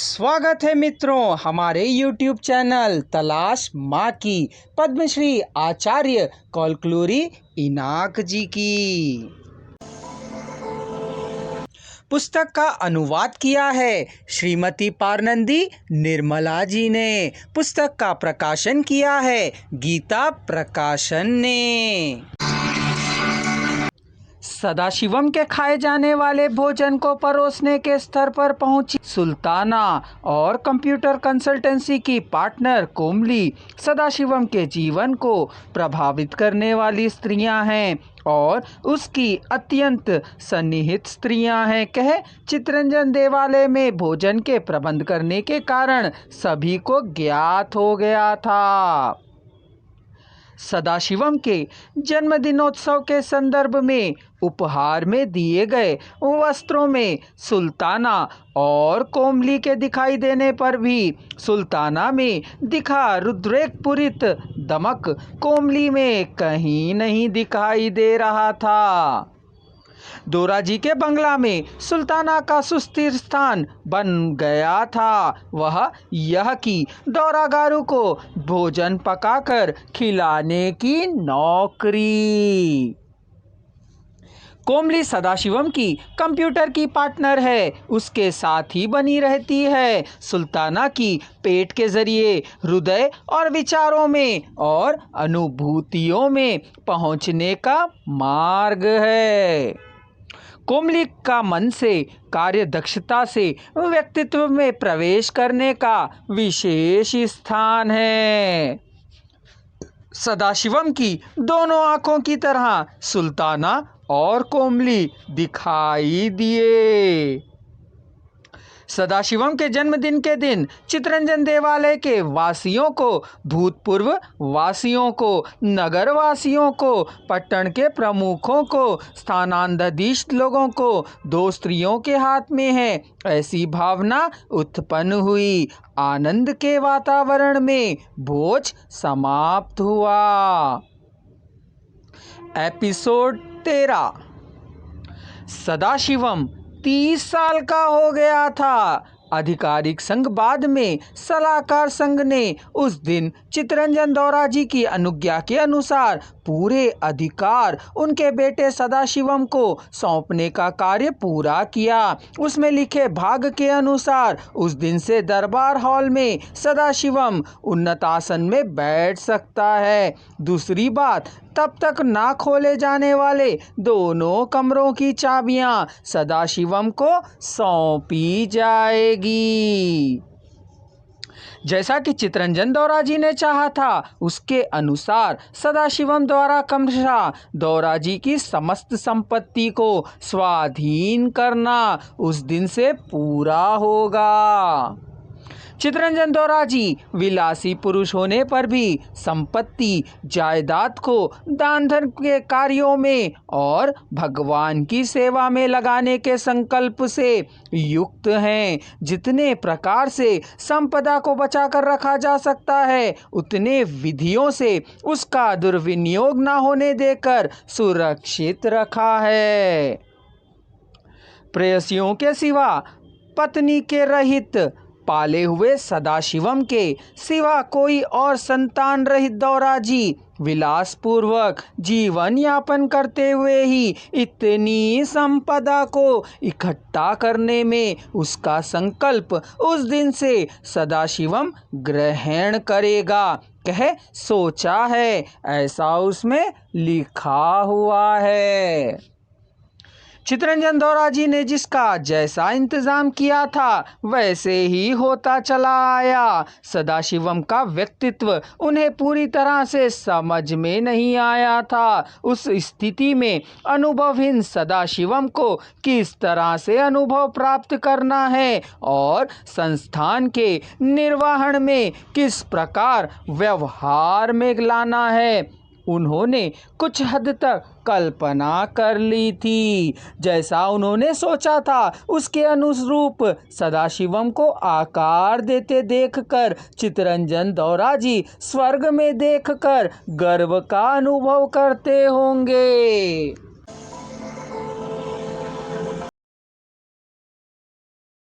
स्वागत है मित्रों हमारे YouTube चैनल तलाश माँ की पद्मश्री आचार्य कौलक्लूरी इनाक जी की। पुस्तक का अनुवाद किया है श्रीमती पारनंदी निर्मला जी ने। पुस्तक का प्रकाशन किया है गीता प्रकाशन ने। सदाशिवम के खाए जाने वाले भोजन को परोसने के स्तर पर पहुंची सुल्ताना और कंप्यूटर कंसल्टेंसी की पार्टनर कोमली सदाशिवम के जीवन को प्रभावित करने वाली स्त्रियां हैं और उसकी अत्यंत सन्निहित स्त्रियां हैं। कहे चितरंजन देवालय में भोजन के प्रबंध करने के कारण सभी को ज्ञात हो गया था। सदाशिवम के जन्मदिनोत्सव के संदर्भ में उपहार में दिए गए वस्त्रों में सुल्ताना और कोमली के दिखाई देने पर भी सुल्ताना में दिखा रुद्रेकपुरित दमक कोमली में कहीं नहीं दिखाई दे रहा था। दोराजी के बंगला में सुल्ताना का सुस्थिर स्थान बन गया था वह यह कि दौरागारू को भोजन पकाकर खिलाने की नौकरी। कोमली सदाशिवम की कंप्यूटर की पार्टनर है, उसके साथ ही बनी रहती है। सुल्ताना की पेट के जरिए हृदय और विचारों में और अनुभूतियों में पहुंचने का मार्ग है। कोमली का मन से कार्य दक्षता से व्यक्तित्व में प्रवेश करने का विशेष स्थान है। सदाशिवम की दोनों आंखों की तरह सुल्ताना और कोमली दिखाई दिए। सदाशिवम के जन्मदिन के दिन चितरंजन देवालय के वासियों को, भूतपूर्व वासियों को, नगर वासियों को, पट्टन के प्रमुखों को, स्थानांतरित लोगों को दो स्त्रियों के हाथ में है ऐसी भावना उत्पन्न हुई। आनंद के वातावरण में भोज समाप्त हुआ। एपिसोड 13। सदाशिवम 30 साल का हो गया था। आधिकारिक संघ बाद में सलाहकार संघ ने उस दिन चितरंजन दौराजी की अनुज्ञा के अनुसार पूरे अधिकार उनके बेटे सदाशिवम को सौंपने का कार्य पूरा किया। उसमें लिखे भाग के अनुसार उस दिन से दरबार हॉल में सदाशिवम उन्नत आसन में बैठ सकता है। दूसरी बात, तब तक ना खोले जाने वाले दोनों कमरों की चाबियां सदाशिवम को सौंपी जाएगी। जैसा कि चितरंजन दौराजी ने चाहा था उसके अनुसार सदाशिवम द्वारा क्रमशः दौराजी की समस्त संपत्ति को स्वाधीन करना उस दिन से पूरा होगा। चितरंजन दौराजी विलासी पुरुष होने पर भी संपत्ति जायदाद को दान धर्म के कार्यों में और भगवान की सेवा में लगाने के संकल्प से युक्त हैं। जितने प्रकार से संपदा को बचाकर रखा जा सकता है उतने विधियों से उसका दुर्विनियोग न होने देकर सुरक्षित रखा है। प्रेयसियों के सिवा, पत्नी के रहित पाले हुए सदाशिवम के सिवा कोई और संतान रहित दौराजी विलासपूर्वक जीवन यापन करते हुए ही इतनी संपदा को इकट्ठा करने में उसका संकल्प उस दिन से सदाशिवम ग्रहण करेगा कह सोचा है, ऐसा उसमें लिखा हुआ है। चितरंजन दौराजी ने जिसका जैसा इंतजाम किया था वैसे ही होता चला आया। सदाशिवम का व्यक्तित्व उन्हें पूरी तरह से समझ में नहीं आया था। उस स्थिति में अनुभवहीन सदाशिवम को किस तरह से अनुभव प्राप्त करना है और संस्थान के निर्वहन में किस प्रकार व्यवहार में लाना है उन्होंने कुछ हद तक कल्पना कर ली थी। जैसा उन्होंने सोचा था उसके अनुरूप सदाशिवम को आकार देते देखकर चितरंजन दौराजी स्वर्ग में देखकर गर्व का अनुभव करते होंगे।